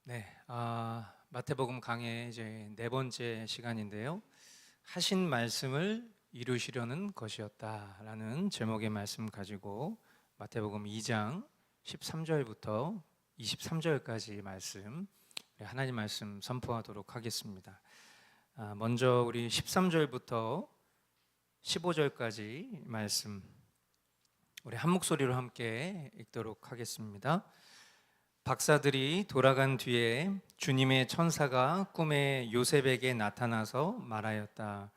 네, 마태복음 강의 이제 네 번째 시간인데요. 하신 말씀을 이루시려는 것이었다라는 제목의 말씀 가지고 마태복음 2장 13절부터 23절까지 말씀, 하나님 말씀 선포하도록 하겠습니다. 먼저 우리 13절부터 15절까지 말씀 우리 한 목소리로 함께 읽도록 하겠습니다. 박사들이 돌아간 뒤에 주님의 천사가 꿈에 요셉에게 나타나서 말하였다.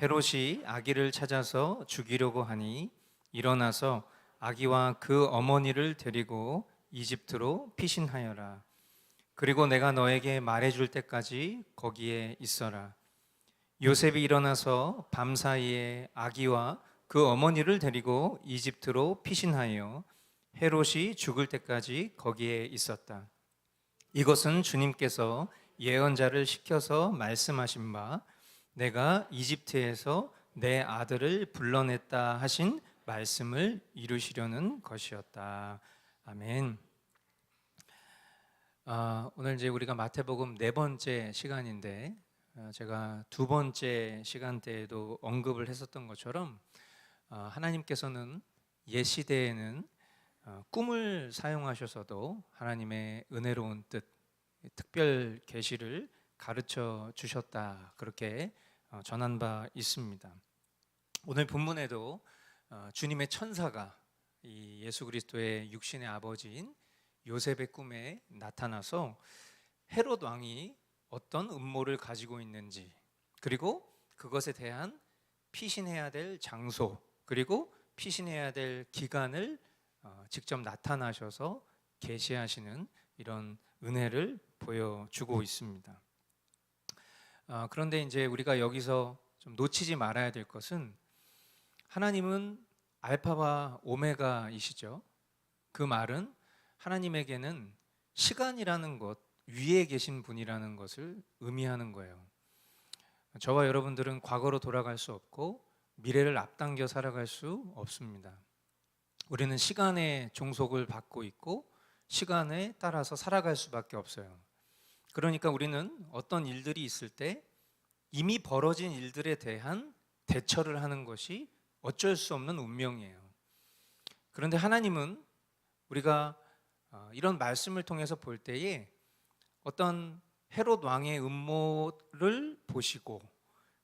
헤롯이 아기를 찾아서 죽이려고 하니 일어나서 아기와 그 어머니를 데리고 이집트로 피신하여라. 그리고 내가 너에게 말해줄 때까지 거기에 있어라. 요셉이 일어나서 밤사이에 아기와 그 어머니를 데리고 이집트로 피신하여 헤롯이 죽을 때까지 거기에 있었다. 이것은 주님께서 예언자를 시켜서 말씀하신 바 내가 이집트에서 내 아들을 불러냈다 하신 말씀을 이루시려는 것이었다. 아멘. 오늘 이제 우리가 마태복음 네 번째 시간인데 제가 두 번째 시간 때에도 언급을 했었던 것처럼 하나님께서는 옛 시대에는 꿈을 사용하셔서도 하나님의 은혜로운 뜻, 특별 계시를 가르쳐 주셨다, 그렇게 전한 바 있습니다. 오늘 본문에도 주님의 천사가 이 예수 그리스도의 육신의 아버지인 요셉의 꿈에 나타나서 헤롯 왕이 어떤 음모를 가지고 있는지, 그리고 그것에 대한 피신해야 될 장소, 그리고 피신해야 될 기간을 직접 나타나셔서 계시하시는 이런 은혜를 보여주고 있습니다. 그런데 이제 우리가 여기서 좀 놓치지 말아야 될 것은 하나님은 알파와 오메가이시죠. 그 말은 하나님에게는 시간이라는 것 위에 계신 분이라는 것을 의미하는 거예요. 저와 여러분들은 과거로 돌아갈 수 없고 미래를 앞당겨 살아갈 수 없습니다. 우리는 시간의 종속을 받고 있고 시간에 따라서 살아갈 수밖에 없어요. 그러니까 우리는 어떤 일들이 있을 때 이미 벌어진 일들에 대한 대처를 하는 것이 어쩔 수 없는 운명이에요. 그런데 하나님은 우리가 이런 말씀을 통해서 볼 때에 어떤 헤롯 왕의 음모를 보시고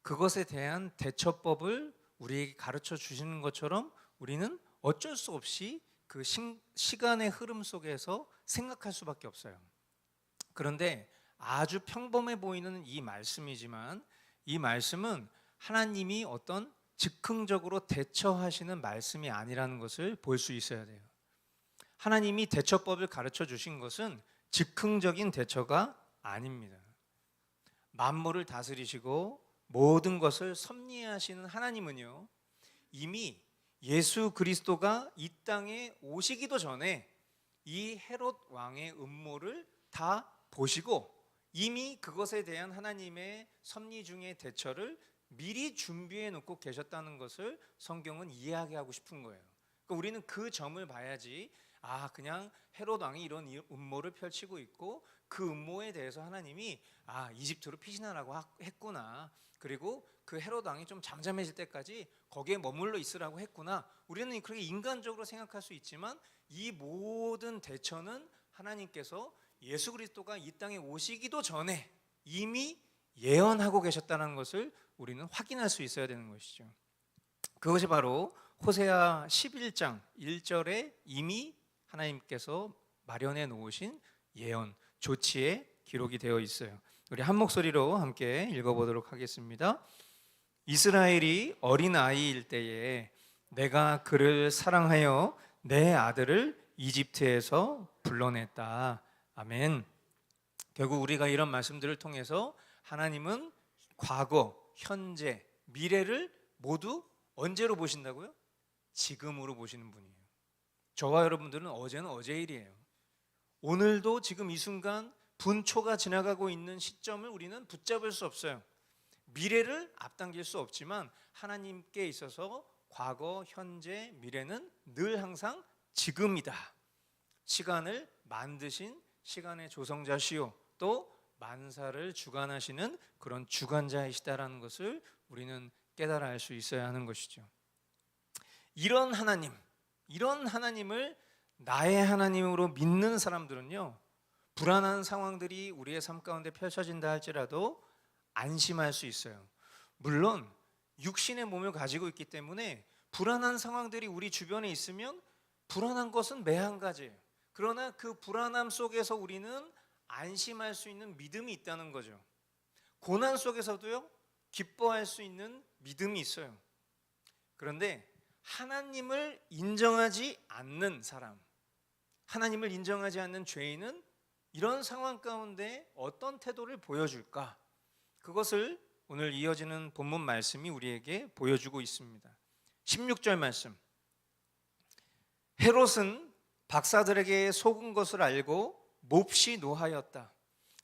그것에 대한 대처법을 우리에게 가르쳐 주시는 것처럼 우리는 어쩔 수 없이 그 시간의 흐름 속에서 생각할 수밖에 없어요. 그런데 아주 평범해 보이는 이 말씀이지만 이 말씀은 하나님이 어떤 즉흥적으로 대처하시는 말씀이 아니라는 것을 볼 수 있어야 돼요. 하나님이 대처법을 가르쳐 주신 것은 즉흥적인 대처가 아닙니다. 만물을 다스리시고 모든 것을 섭리하시는 하나님은요, 이미 예수 그리스도가 이 땅에 오시기도 전에 이 헤롯 왕의 음모를 다 보시고 이미 그것에 대한 하나님의 섭리 중의 대처를 미리 준비해 놓고 계셨다는 것을 성경은 이해하게 하고 싶은 거예요. 그러니까 우리는 그 점을 봐야지, 그냥 헤롯 왕이 이런 음모를 펼치고 있고 그 음모에 대해서 하나님이 이집트로 피신하라고 했구나, 그리고 그 헤롯 왕이 좀 잠잠해질 때까지 거기에 머물러 있으라고 했구나, 우리는 그렇게 인간적으로 생각할 수 있지만 이 모든 대처는 하나님께서 예수 그리스도가 이 땅에 오시기도 전에 이미 예언하고 계셨다는 것을 우리는 확인할 수 있어야 되는 것이죠. 그것이 바로 호세아 11장 1절에 이미 하나님께서 마련해 놓으신 예언, 조치에 기록이 되어 있어요. 우리 한 목소리로 함께 읽어보도록 하겠습니다. 이스라엘이 어린아이일 때에 내가 그를 사랑하여 내 아들을 이집트에서 불러냈다. 아멘. 결국 우리가 이런 말씀들을 통해서 하나님은 과거, 현재, 미래를 모두 언제로 보신다고요? 지금으로 보시는 분이에요. 저와 여러분들은 어제는 어제 일이에요. 오늘도 지금 이 순간 분초가 지나가고 있는 시점을 우리는 붙잡을 수 없어요. 미래를 앞당길 수 없지만 하나님께 있어서 과거, 현재, 미래는 늘 항상 지금이다. 시간을 만드신 시간의 조성자시요 또 만사를 주관하시는 그런 주관자이시다라는 것을 우리는 깨달아 알 수 있어야 하는 것이죠. 이런 하나님을 나의 하나님으로 믿는 사람들은요, 불안한 상황들이 우리의 삶 가운데 펼쳐진다 할지라도 안심할 수 있어요. 물론 육신의 몸을 가지고 있기 때문에 불안한 상황들이 우리 주변에 있으면 불안한 것은 매한 가지예요. 그러나 그 불안함 속에서 우리는 안심할 수 있는 믿음이 있다는 거죠. 고난 속에서도요, 기뻐할 수 있는 믿음이 있어요. 그런데 하나님을 인정하지 않는 사람, 하나님을 인정하지 않는 죄인은 이런 상황 가운데 어떤 태도를 보여줄까? 그것을 오늘 이어지는 본문 말씀이 우리에게 보여주고 있습니다. 16절 말씀. 헤롯은 박사들에게 속은 것을 알고 몹시 노하였다.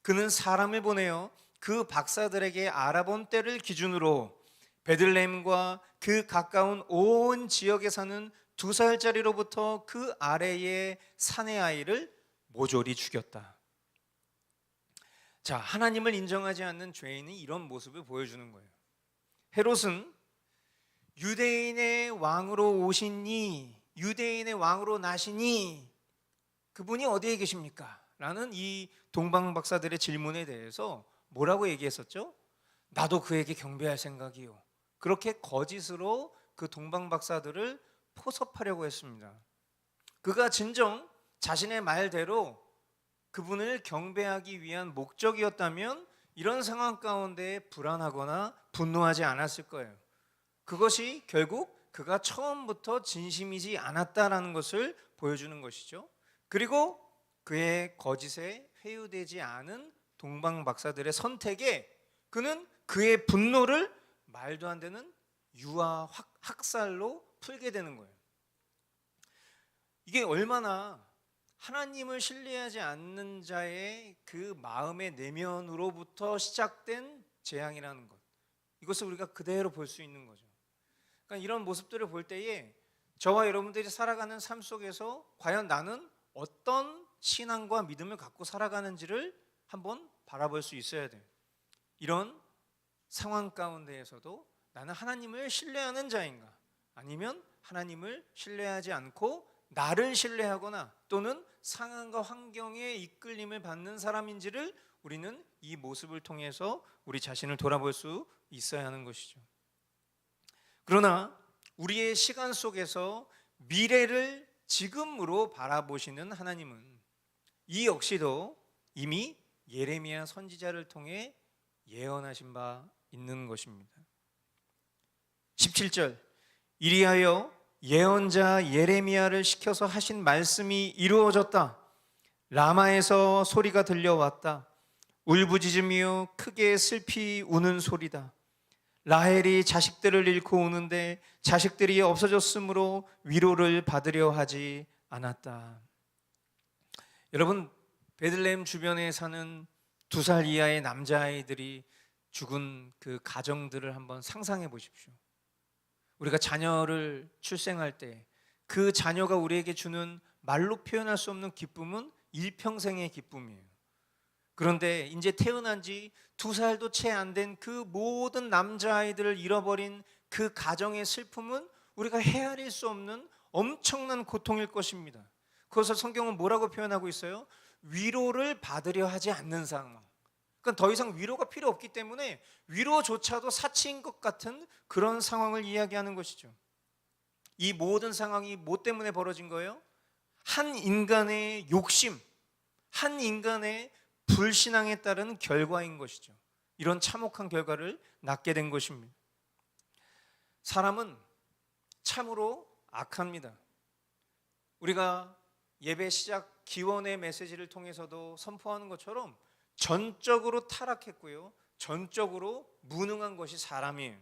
그는 사람을 보내어 그 박사들에게 알아본 때를 기준으로 베들레헴과 그 가까운 온 지역에 사는 2살짜리로부터 그 아래의 산의 아이를 모조리 죽였다. 자, 하나님을 인정하지 않는 죄인이 이런 모습을 보여주는 거예요. 헤롯은 유대인의 왕으로 오시니, 유대인의 왕으로 나시니 그분이 어디에 계십니까? 라는 이 동방박사들의 질문에 대해서 뭐라고 얘기했었죠? 나도 그에게 경배할 생각이요. 그렇게 거짓으로 그 동방박사들을 포섭하려고 했습니다. 그가 진정 자신의 말대로 그분을 경배하기 위한 목적이었다면 이런 상황 가운데 불안하거나 분노하지 않았을 거예요. 그것이 결국 그가 처음부터 진심이지 않았다라는 것을 보여주는 것이죠. 그리고 그의 거짓에 회유되지 않은 동방박사들의 선택에 그는 그의 분노를 말도 안 되는 유아 학살로 풀게 되는 거예요. 이게 얼마나 하나님을 신뢰하지 않는 자의 그 마음의 내면으로부터 시작된 재앙이라는 것, 이것을 우리가 그대로 볼 수 있는 거죠. 그러니까 이런 모습들을 볼 때에 저와 여러분들이 살아가는 삶 속에서 과연 나는 어떤 신앙과 믿음을 갖고 살아가는지를 한번 바라볼 수 있어야 돼요. 이런 상황 가운데에서도 나는 하나님을 신뢰하는 자인가, 아니면 하나님을 신뢰하지 않고 나를 신뢰하거나 또는 상황과 환경에 이끌림을 받는 사람인지를 우리는 이 모습을 통해서 우리 자신을 돌아볼 수 있어야 하는 것이죠. 그러나 우리의 시간 속에서 미래를 지금으로 바라보시는 하나님은 이 역시도 이미 예레미야 선지자를 통해 예언하신 바 있는 것입니다. 17절. 이리하여 예언자 예레미야를 시켜서 하신 말씀이 이루어졌다. 라마에서 소리가 들려왔다. 울부짖으며 크게 슬피 우는 소리다. 라헬이 자식들을 잃고 우는데 자식들이 없어졌으므로 위로를 받으려 하지 않았다. 여러분, 베들레헴 주변에 사는 2살 이하의 남자아이들이 죽은 그 가정들을 한번 상상해 보십시오. 우리가 자녀를 출생할 때 그 자녀가 우리에게 주는 말로 표현할 수 없는 기쁨은 일평생의 기쁨이에요. 그런데 이제 태어난 지 2살도 채 안 된 그 모든 남자아이들을 잃어버린 그 가정의 슬픔은 우리가 헤아릴 수 없는 엄청난 고통일 것입니다. 그것을 성경은 뭐라고 표현하고 있어요? 위로를 받으려 하지 않는 상황. 그러니까 더 이상 위로가 필요 없기 때문에 위로조차도 사치인 것 같은 그런 상황을 이야기하는 것이죠. 이 모든 상황이 뭐 때문에 벌어진 거예요? 한 인간의 욕심, 한 인간의 불신앙에 따른 결과인 것이죠. 이런 참혹한 결과를 낳게 된 것입니다. 사람은 참으로 악합니다. 우리가 예배 시작 기원의 메시지를 통해서도 선포하는 것처럼 전적으로 타락했고요, 전적으로 무능한 것이 사람이에요.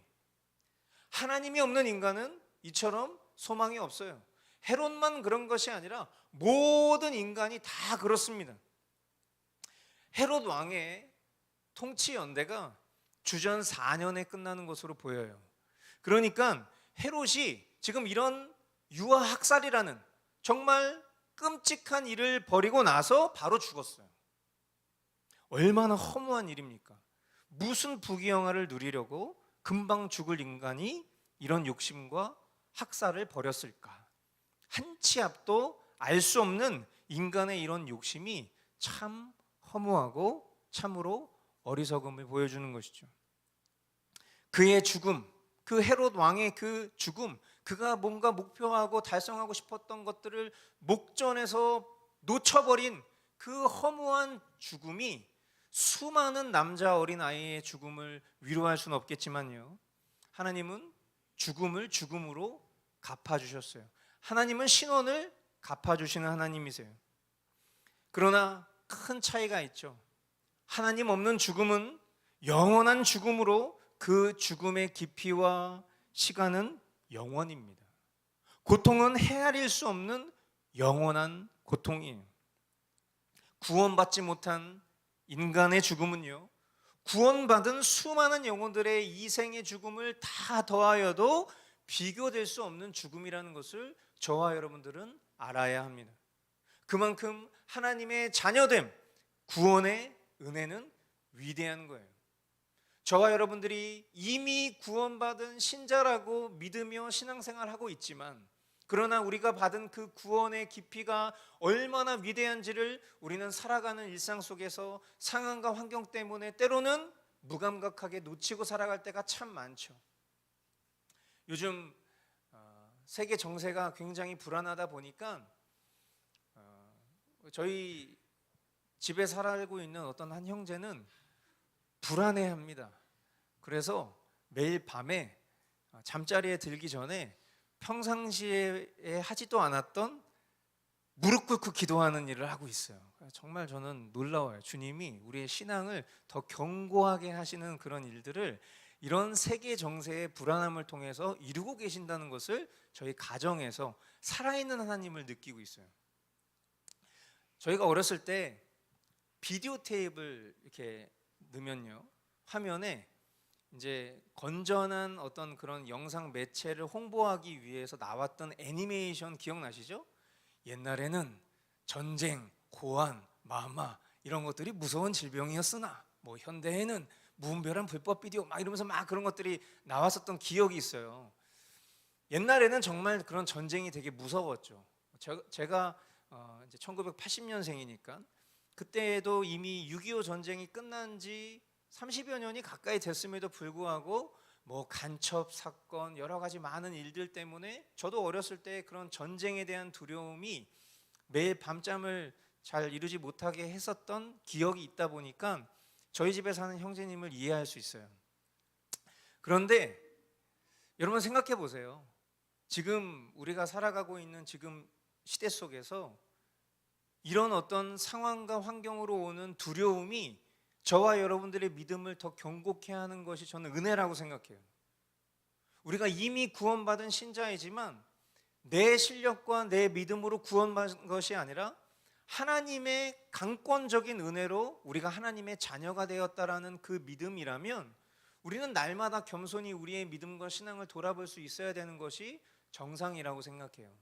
하나님이 없는 인간은 이처럼 소망이 없어요. 헤롯만 그런 것이 아니라 모든 인간이 다 그렇습니다. 헤롯 왕의 통치 연대가 주전 4년에 끝나는 것으로 보여요. 그러니까 헤롯이 지금 이런 유아 학살이라는 정말 끔찍한 일을 벌이고 나서 바로 죽었어요. 얼마나 허무한 일입니까? 무슨 부귀영화를 누리려고 금방 죽을 인간이 이런 욕심과 학살을 벌였을까? 한 치 앞도 알 수 없는 인간의 이런 욕심이 참 허무하고 참으로 어리석음을 보여주는 것이죠. 그의 죽음, 그 헤롯 왕의 그 죽음, 그가 뭔가 목표하고 달성하고 싶었던 것들을 목전에서 놓쳐버린 그 허무한 죽음이 수많은 남자 어린아이의 죽음을 위로할 수는 없겠지만요, 하나님은 죽음을 죽음으로 갚아주셨어요. 하나님은 신원을 갚아주시는 하나님이세요. 그러나 큰 차이가 있죠. 하나님 없는 죽음은 영원한 죽음으로 그 죽음의 깊이와 시간은 영원입니다. 고통은 헤아릴 수 없는 영원한 고통이에요. 구원받지 못한 인간의 죽음은요, 구원받은 수많은 영혼들의 이생의 죽음을 다 더하여도 비교될 수 없는 죽음이라는 것을 저와 여러분들은 알아야 합니다. 그만큼 하나님의 자녀됨, 구원의 은혜는 위대한 거예요. 저와 여러분들이 이미 구원받은 신자라고 믿으며 신앙생활하고 있지만, 그러나 우리가 받은 그 구원의 깊이가 얼마나 위대한지를 우리는 살아가는 일상 속에서 상황과 환경 때문에 때로는 무감각하게 놓치고 살아갈 때가 참 많죠. 요즘 세계 정세가 굉장히 불안하다 보니까 저희 집에 살고 있는 어떤 한 형제는 불안해합니다. 그래서 매일 밤에 잠자리에 들기 전에 평상시에 하지도 않았던 무릎 꿇고 기도하는 일을 하고 있어요. 정말 저는 놀라워요. 주님이 우리의 신앙을 더 견고하게 하시는 그런 일들을 이런 세계 정세의 불안함을 통해서 이루고 계신다는 것을 저희 가정에서 살아있는 하나님을 느끼고 있어요. 저희가 어렸을 때 비디오 테이프를 이렇게 넣으면요, 화면에 이제 건전한 어떤 그런 영상 매체를 홍보하기 위해서 나왔던 애니메이션 기억나시죠? 옛날에는 전쟁, 고안, 마마 이런 것들이 무서운 질병이었으나 뭐 현대에는 무분별한 불법 비디오 막 이러면서 막 그런 것들이 나왔었던 기억이 있어요. 옛날에는 정말 그런 전쟁이 되게 무서웠죠. 제가 이제 1980년생이니까 그때에도 이미 6.25 전쟁이 끝난 지 30여 년이 가까이 됐음에도 불구하고 뭐 간첩 사건 여러 가지 많은 일들 때문에 저도 어렸을 때 그런 전쟁에 대한 두려움이 매일 밤잠을 잘 이루지 못하게 했었던 기억이 있다 보니까 저희 집에 사는 형제님을 이해할 수 있어요. 그런데 여러분 생각해 보세요. 지금 우리가 살아가고 있는 지금 시대 속에서 이런 어떤 상황과 환경으로 오는 두려움이 저와 여러분들의 믿음을 더 견고케 하는 것이 저는 은혜라고 생각해요. 우리가 이미 구원받은 신자이지만 내 실력과 내 믿음으로 구원받은 것이 아니라 하나님의 강권적인 은혜로 우리가 하나님의 자녀가 되었다라는 그 믿음이라면 우리는 날마다 겸손히 우리의 믿음과 신앙을 돌아볼 수 있어야 되는 것이 정상이라고 생각해요.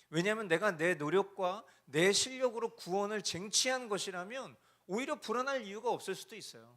왜냐하면 내가 내 노력과 내 실력으로 구원을 쟁취한 것이라면 오히려 불안할 이유가 없을 수도 있어요.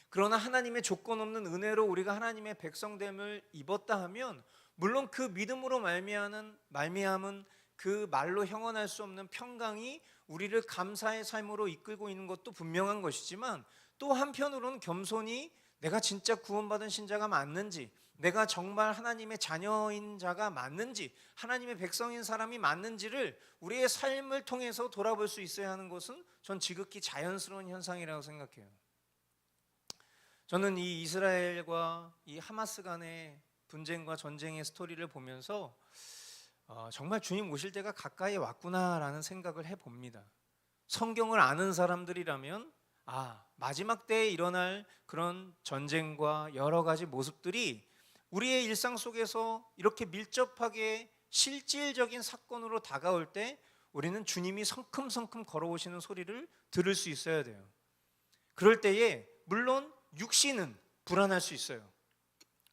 그러나 하나님의 조건 없는 은혜로 우리가 하나님의 백성됨을 입었다 하면 물론 그 믿음으로 말미암은 그 말로 형언할 수 없는 평강이 우리를 감사의 삶으로 이끌고 있는 것도 분명한 것이지만, 또 한편으로는 겸손히 내가 진짜 구원받은 신자가 맞는지, 내가 정말 하나님의 자녀인 자가 맞는지, 하나님의 백성인 사람이 맞는지를 우리의 삶을 통해서 돌아볼 수 있어야 하는 것은 전 지극히 자연스러운 현상이라고 생각해요. 저는 이 이스라엘과 이 하마스 간의 분쟁과 전쟁의 스토리를 보면서 정말 주님 오실 때가 가까이 왔구나라는 생각을 해봅니다. 성경을 아는 사람들이라면 마지막 때에 일어날 그런 전쟁과 여러 가지 모습들이 우리의 일상 속에서 이렇게 밀접하게 실질적인 사건으로 다가올 때 우리는 주님이 성큼성큼 걸어오시는 소리를 들을 수 있어야 돼요. 그럴 때에 물론 육신은 불안할 수 있어요.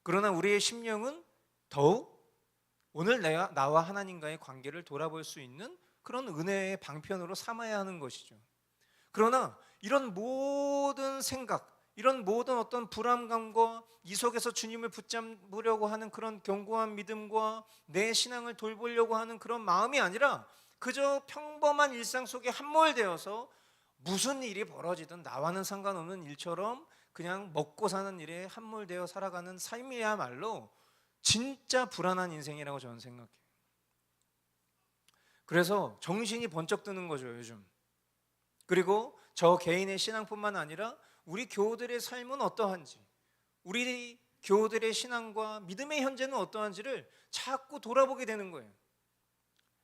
그러나 우리의 심령은 더욱 오늘 나와 하나님과의 관계를 돌아볼 수 있는 그런 은혜의 방편으로 삼아야 하는 것이죠. 그러나 이런 모든 생각, 이런 모든 어떤 불안감과 이 속에서 주님을 붙잡으려고 하는 그런 견고한 믿음과 내 신앙을 돌보려고 하는 그런 마음이 아니라 그저 평범한 일상 속에 함몰되어서 무슨 일이 벌어지든 나와는 상관없는 일처럼 그냥 먹고 사는 일에 함몰되어 살아가는 삶이야말로 진짜 불안한 인생이라고 저는 생각해요. 그래서 정신이 번쩍 드는 거죠, 요즘. 그리고 저 개인의 신앙뿐만 아니라 우리 교우들의 삶은 어떠한지, 우리 교우들의 신앙과 믿음의 현재는 어떠한지를 자꾸 돌아보게 되는 거예요.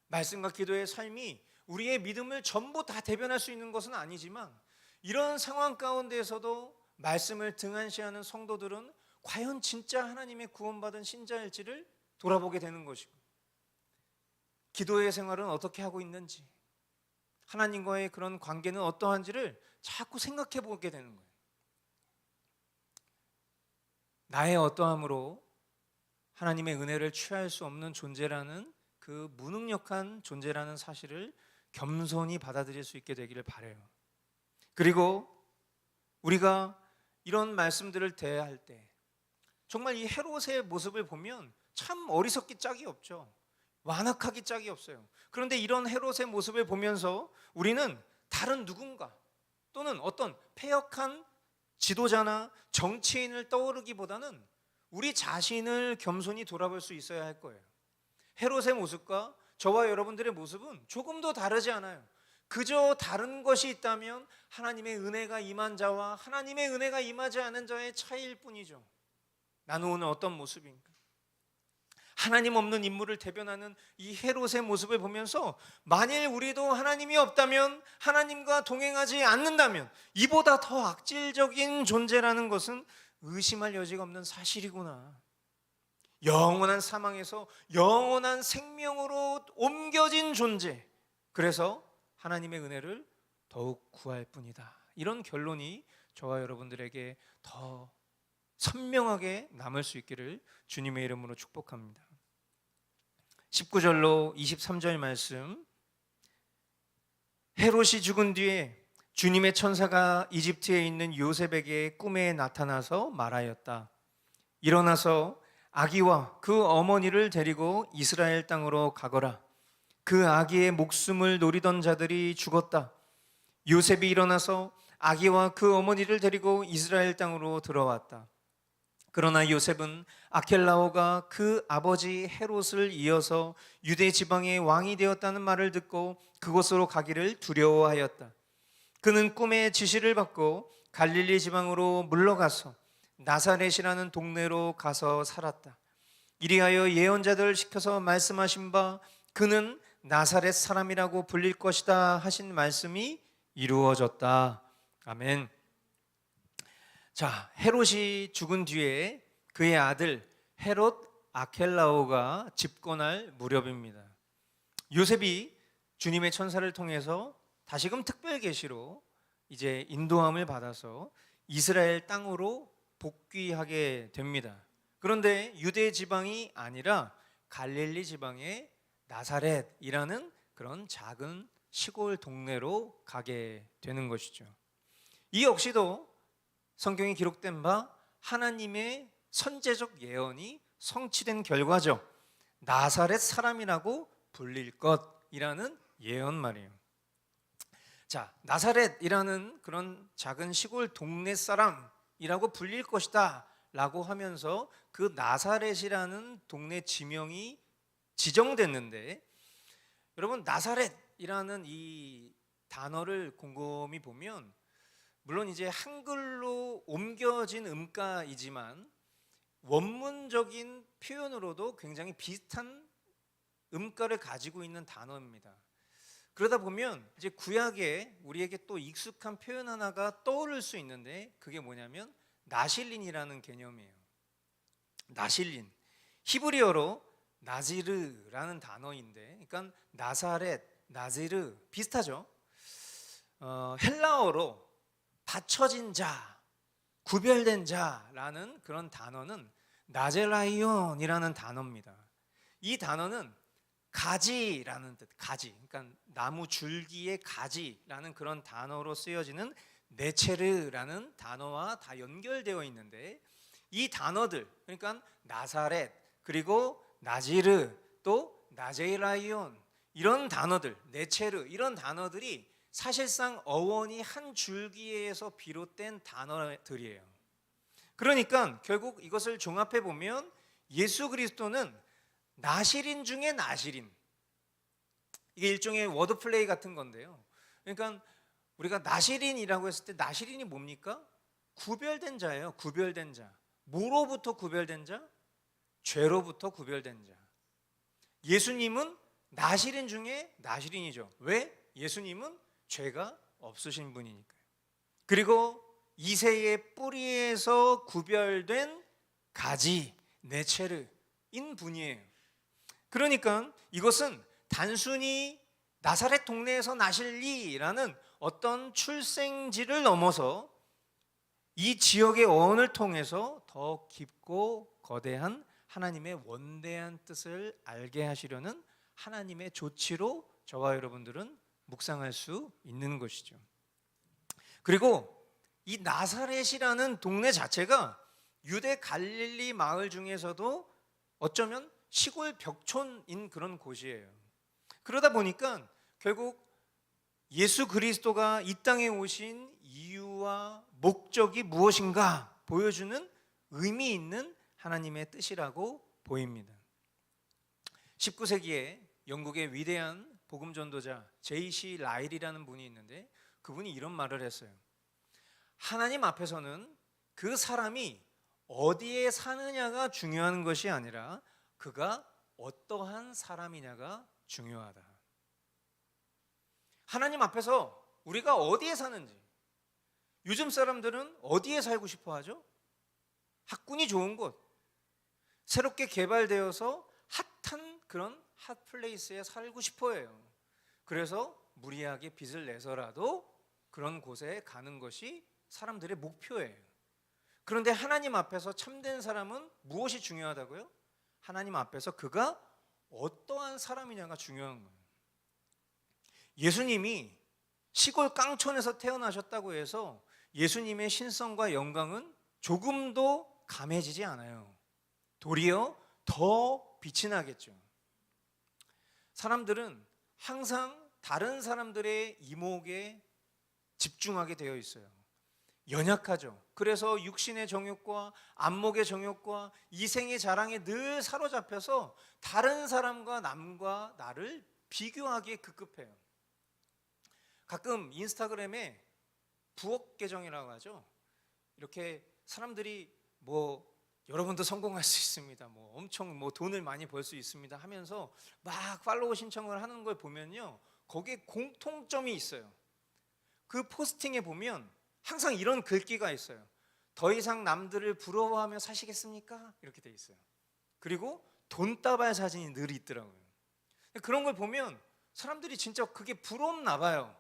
말씀과 기도의 삶이 우리의 믿음을 전부 다 대변할 수 있는 것은 아니지만 이런 상황 가운데에서도 말씀을 등한시하는 성도들은 과연 진짜 하나님의 구원받은 신자일지를 돌아보게 되는 것이고, 기도의 생활은 어떻게 하고 있는지, 하나님과의 그런 관계는 어떠한지를 자꾸 생각해 보게 되는 거예요. 나의 어떠함으로 하나님의 은혜를 취할 수 없는 존재라는 그 무능력한 존재라는 사실을 겸손히 받아들일 수 있게 되기를 바라요. 그리고 우리가 이런 말씀들을 대할 때 정말 이 헤롯의 모습을 보면 참 어리석기 짝이 없죠. 완악하기 짝이 없어요. 그런데 이런 헤롯의 모습을 보면서 우리는 다른 누군가 또는 어떤 패역한 지도자나 정치인을 떠오르기보다는 우리 자신을 겸손히 돌아볼 수 있어야 할 거예요. 헤롯의 모습과 저와 여러분들의 모습은 조금도 다르지 않아요. 그저 다른 것이 있다면 하나님의 은혜가 임한 자와 하나님의 은혜가 임하지 않은 자의 차이일 뿐이죠. 나는 오늘 어떤 모습인가? 하나님 없는 인물을 대변하는 이 헤롯의 모습을 보면서 만일 우리도 하나님이 없다면, 하나님과 동행하지 않는다면 이보다 더 악질적인 존재라는 것은 의심할 여지가 없는 사실이구나. 영원한 사망에서 영원한 생명으로 옮겨진 존재, 그래서 하나님의 은혜를 더욱 구할 뿐이다. 이런 결론이 저와 여러분들에게 더 선명하게 남을 수 있기를 주님의 이름으로 축복합니다. 19절로 23절 말씀, 헤롯이 죽은 뒤에 주님의 천사가 이집트에 있는 요셉에게 꿈에 나타나서 말하였다. 일어나서 아기와 그 어머니를 데리고 이스라엘 땅으로 가거라. 그 아기의 목숨을 노리던 자들이 죽었다. 요셉이 일어나서 아기와 그 어머니를 데리고 이스라엘 땅으로 들어왔다. 그러나 요셉은 아켈라오가 그 아버지 헤롯을 이어서 유대 지방의 왕이 되었다는 말을 듣고 그곳으로 가기를 두려워하였다. 그는 꿈의 지시를 받고 갈릴리 지방으로 물러가서 나사렛이라는 동네로 가서 살았다. 이리하여 예언자들을 시켜서 말씀하신 바 그는 나사렛 사람이라고 불릴 것이다 하신 말씀이 이루어졌다. 아멘. 자, 헤롯이 죽은 뒤에 그의 아들 헤롯 아켈라오가 집권할 무렵입니다. 요셉이 주님의 천사를 통해서 다시금 특별 계시로 이제 인도함을 받아서 이스라엘 땅으로 복귀하게 됩니다. 그런데 유대 지방이 아니라 갈릴리 지방의 나사렛이라는 그런 작은 시골 동네로 가게 되는 것이죠. 이 역시도 성경에 기록된 바 하나님의 선제적 예언이 성취된 결과죠. 나사렛 사람이라고 불릴 것이라는 예언 말이에요. 자, 나사렛이라는 그런 작은 시골 동네 사람이라고 불릴 것이다 라고 하면서 그 나사렛이라는 동네 지명이 지정됐는데, 여러분 나사렛이라는 이 단어를 곰곰이 보면 물론 이제 한글로 옮겨진 음가이지만 원문적인 표현으로도 굉장히 비슷한 음가를 가지고 있는 단어입니다. 그러다 보면 이제 구약에 우리에게 또 익숙한 표현 하나가 떠오를 수 있는데 그게 뭐냐면 나실린이라는 개념이에요. 나실린, 히브리어로 나지르라는 단어인데, 그러니까 나사렛, 나지르 비슷하죠. 헬라어로 바쳐진 자, 구별된 자라는 그런 단어는 나젤라이온이라는 단어입니다. 이 단어는 가지라는 뜻, 가지, 그러니까 나무 줄기의 가지라는 그런 단어로 쓰여지는 네체르라는 단어와 다 연결되어 있는데, 이 단어들, 그러니까 나사렛, 그리고 나지르, 또 나제라이온, 이런 단어들, 네체르, 이런 단어들이 사실상 어원이 한 줄기에서 비롯된 단어들이에요. 그러니까 결국 이것을 종합해 보면 예수 그리스도는 나시린 중에 나시린, 이게 일종의 워드플레이 같은 건데요. 그러니까 우리가 나시린이라고 했을 때 나시린이 뭡니까? 구별된 자예요. 구별된 자. 뭐로부터 구별된 자? 죄로부터 구별된 자. 예수님은 나시린 중에 나시린이죠. 왜? 예수님은 죄가 없으신 분이니까요. 그리고 이새의 뿌리에서 구별된 가지, 네체르인 분이에요. 그러니까 이것은 단순히 나사렛 동네에서 나실리라는 어떤 출생지를 넘어서 이 지역의 어원을 통해서 더 깊고 거대한 하나님의 원대한 뜻을 알게 하시려는 하나님의 조치로 저와 여러분들은 묵상할 수 있는 것이죠. 그리고 이 나사렛이라는 동네 자체가 유대 갈릴리 마을 중에서도 어쩌면 시골 벽촌인 그런 곳이에요. 그러다 보니까 결국 예수 그리스도가 이 땅에 오신 이유와 목적이 무엇인가 보여주는 의미 있는 하나님의 뜻이라고 보입니다. 19세기에 영국의 위대한 복음 전도자 J.C. 라일이라는 분이 있는데, 그분이 이런 말을 했어요. 하나님 앞에서는 그 사람이 어디에 사느냐가 중요한 것이 아니라 그가 어떠한 사람이냐가 중요하다. 하나님 앞에서 우리가 어디에 사는지, 요즘 사람들은 어디에 살고 싶어 하죠? 학군이 좋은 곳, 새롭게 개발되어서 핫한 그런 핫플레이스에 살고 싶어 해요. 그래서 무리하게 빚을 내서라도 그런 곳에 가는 것이 사람들의 목표예요. 그런데 하나님 앞에서 참된 사람은 무엇이 중요하다고요? 하나님 앞에서 그가 어떠한 사람이냐가 중요한 거예요. 예수님이 시골 깡촌에서 태어나셨다고 해서 예수님의 신성과 영광은 조금도 감해지지 않아요. 도리어 더 빛이 나겠죠. 사람들은 항상 다른 사람들의 이목에 집중하게 되어 있어요. 연약하죠. 그래서 육신의 정욕과 안목의 정욕과 이생의 자랑에 늘 사로잡혀서 다른 사람과 남과 나를 비교하기에 급급해요. 가끔 인스타그램에 부엌 계정이라고 하죠. 이렇게 사람들이 여러분도 성공할 수 있습니다, 엄청 돈을 많이 벌 수 있습니다 하면서 막 팔로워 신청을 하는 걸 보면요, 거기에 공통점이 있어요. 그 포스팅에 보면 항상 이런 글귀가 있어요. 더 이상 남들을 부러워하며 사시겠습니까? 이렇게 돼 있어요. 그리고 돈다발 사진이 늘 있더라고요. 그런 걸 보면 사람들이 진짜 그게 부럽나 봐요.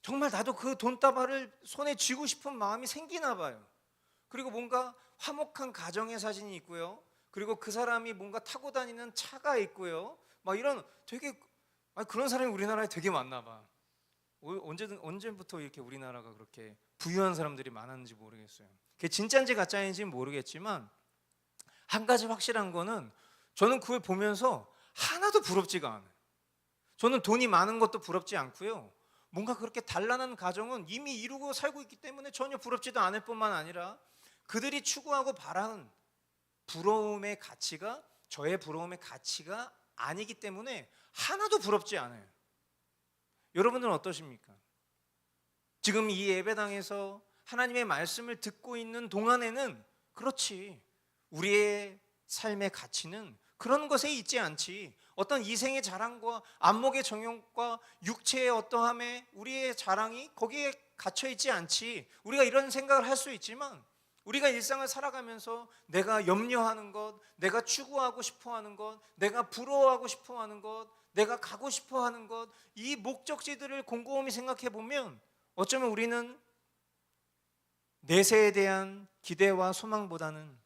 정말 나도 그 돈다발을 손에 쥐고 싶은 마음이 생기나 봐요. 그리고 뭔가 화목한 가정의 사진이 있고요. 그리고 그 사람이 뭔가 타고 다니는 차가 있고요. 막 이런 되게 그런 사람이 우리나라에 되게 많나 봐. 언제부터 이렇게 우리나라가 그렇게 부유한 사람들이 많았는지 모르겠어요. 그게 진짜인지 가짜인지는 모르겠지만 한 가지 확실한 거는 저는 그걸 보면서 하나도 부럽지가 않아요. 저는 돈이 많은 것도 부럽지 않고요. 뭔가 그렇게 단란한 가정은 이미 이루고 살고 있기 때문에 전혀 부럽지도 않을 뿐만 아니라 그들이 추구하고 바라는 부러움의 가치가 저의 부러움의 가치가 아니기 때문에 하나도 부럽지 않아요. 여러분들은 어떠십니까? 지금 이 예배당에서 하나님의 말씀을 듣고 있는 동안에는 그렇지, 우리의 삶의 가치는 그런 것에 있지 않지, 어떤 이생의 자랑과 안목의 정욕과 육체의 어떠함에 우리의 자랑이 거기에 갇혀 있지 않지. 우리가 이런 생각을 할 수 있지만 우리가 일상을 살아가면서 내가 염려하는 것, 내가 추구하고 싶어하는 것, 내가 부러워하고 싶어하는 것, 내가 가고 싶어하는 것, 이 목적지들을 곰곰이 생각해 보면 어쩌면 우리는 내세에 대한 기대와 소망보다는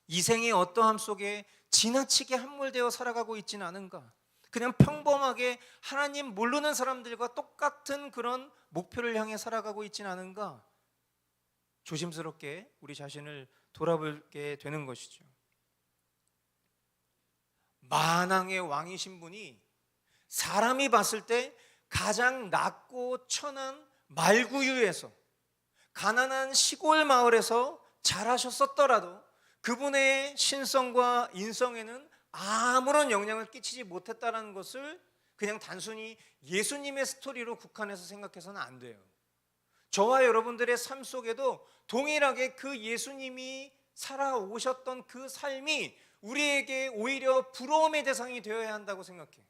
이생의 어떠함 속에 지나치게 함몰되어 살아가고 있지는 않은가. 그냥 평범하게 하나님 모르는 사람들과 똑같은 그런 목표를 향해 살아가고 있지는 않은가? 조심스럽게 우리 자신을 돌아보게 되는 것이죠. 만왕의 왕이신 분이 사람이 봤을 때 가장 낮고 천한 말구유에서, 가난한 시골 마을에서 자라셨었더라도 그분의 신성과 인성에는 아무런 영향을 끼치지 못했다는 것을 그냥 단순히 예수님의 스토리로 국한해서 생각해서는 안 돼요. 저와 여러분들의 삶 속에도 동일하게 그 예수님이 살아오셨던 그 삶이 우리에게 오히려 부러움의 대상이 되어야 한다고 생각해요.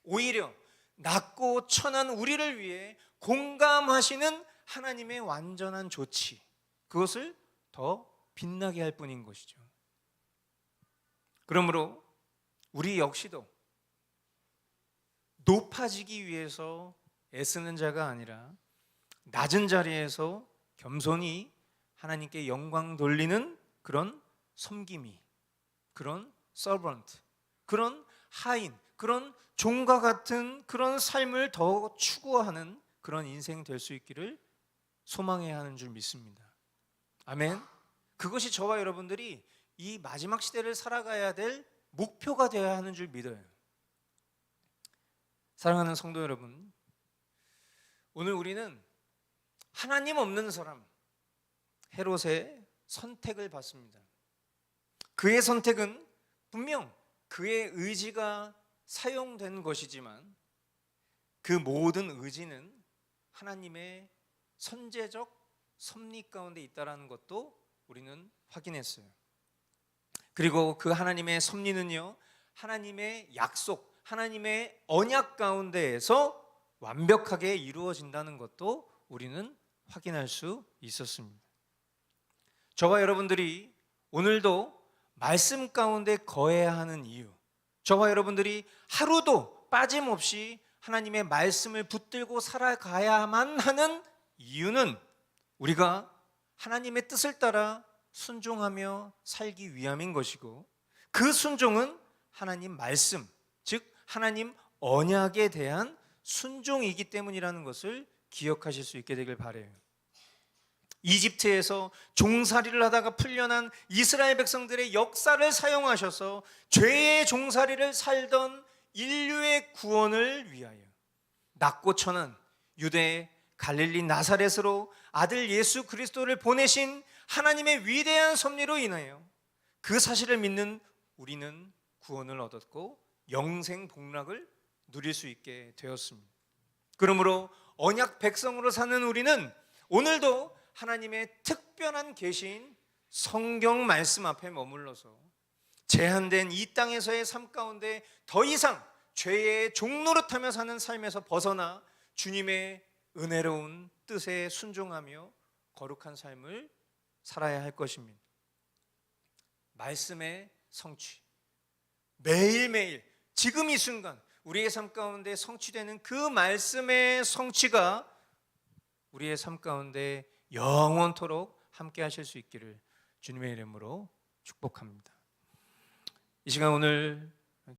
오히려 낮고 천한 우리를 위해 공감하시는 하나님의 완전한 조치, 그것을 더 빛나게 할 뿐인 것이죠. 그러므로 우리 역시도 높아지기 위해서 애쓰는 자가 아니라 낮은 자리에서 겸손히 하나님께 영광 돌리는 그런 섬김이, 그런 서번트, 그런 하인, 그런 종과 같은 그런 삶을 더 추구하는 그런 인생 될 수 있기를 소망해야 하는 줄 믿습니다. 아멘. 그것이 저와 여러분들이 이 마지막 시대를 살아가야 될 목표가 되어야 하는 줄 믿어요. 사랑하는 성도 여러분, 오늘 우리는 하나님 없는 사람 헤롯의 선택을 받습니다. 그의 선택은 분명 그의 의지가 사용된 것이지만 그 모든 의지는 하나님의 선제적 섭리 가운데 있다는 것도 우리는 확인했어요. 그리고 그 하나님의 섭리는요, 하나님의 약속, 하나님의 언약 가운데에서 완벽하게 이루어진다는 것도 우리는 확인할 수 있었습니다. 저와 여러분들이 오늘도 말씀 가운데 거해야 하는 이유, 저와 여러분들이 하루도 빠짐없이 하나님의 말씀을 붙들고 살아가야만 하는 이유는 우리가 하나님의 뜻을 따라 순종하며 살기 위함인 것이고, 그 순종은 하나님 말씀, 즉 하나님 언약에 대한 순종이기 때문이라는 것을 기억하실 수 있게 되길 바라요. 이집트에서 종살이를 하다가 풀려난 이스라엘 백성들의 역사를 사용하셔서 죄의 종살이를 살던 인류의 구원을 위하여 낮고 천한 유대 갈릴리 나사렛으로 아들 예수 그리스도를 보내신 하나님의 위대한 섭리로 인하여 그 사실을 믿는 우리는 구원을 얻었고 영생 복락을 누릴 수 있게 되었습니다. 그러므로 언약 백성으로 사는 우리는 오늘도 하나님의 특별한 계시인 성경 말씀 앞에 머물러서 제한된 이 땅에서의 삶 가운데 더 이상 죄의 종노릇하며 사는 삶에서 벗어나 주님의 은혜로운 뜻에 순종하며 거룩한 삶을 살아야 할 것입니다. 말씀의 성취, 매일매일 지금 이 순간 우리의 삶 가운데 성취되는 그 말씀의 성취가 우리의 삶 가운데 영원토록 함께 하실 수 있기를 주님의 이름으로 축복합니다. 이 시간 오늘